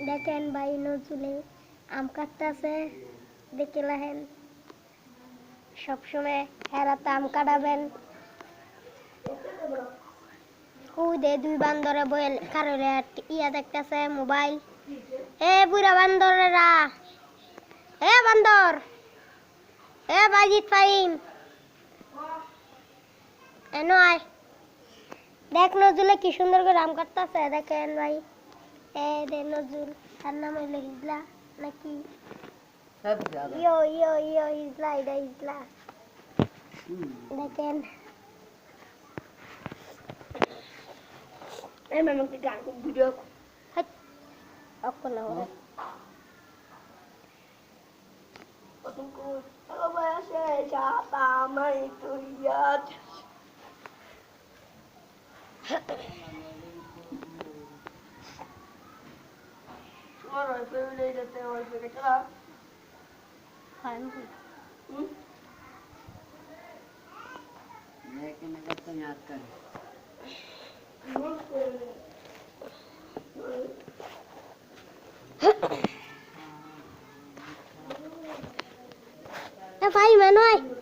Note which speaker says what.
Speaker 1: দেখেন ভাই নজরুলে আম কাটতেছে দেখে লাহেন সবসময় হেরাতে আম কাটাবেন দে দুই বান্দরে বইল কারোরে ইয়া দেখতেছে মোবাইল এ বুড়া বান্দরেরা এ বান্দর এ বাজিত ফাইম এনো আয় দেখ নজরুলে কি সুন্দর করে আম কাটতেছে দেখেন ভাই এ দে নজরুল তার নাম হইলো হিজলা নাকি ইয়ো ইয়ো ইয়ো হিজলা এটা হিজলা দেখেন এই মামাকে গান ভিডিও অকল হরে অতঙ্কু ভালোবাসে যাতা আমায় তুই আজ और पे ले जाते हैं और पे चला हां लेकिन अगर तो याद कर ए भाई मनोय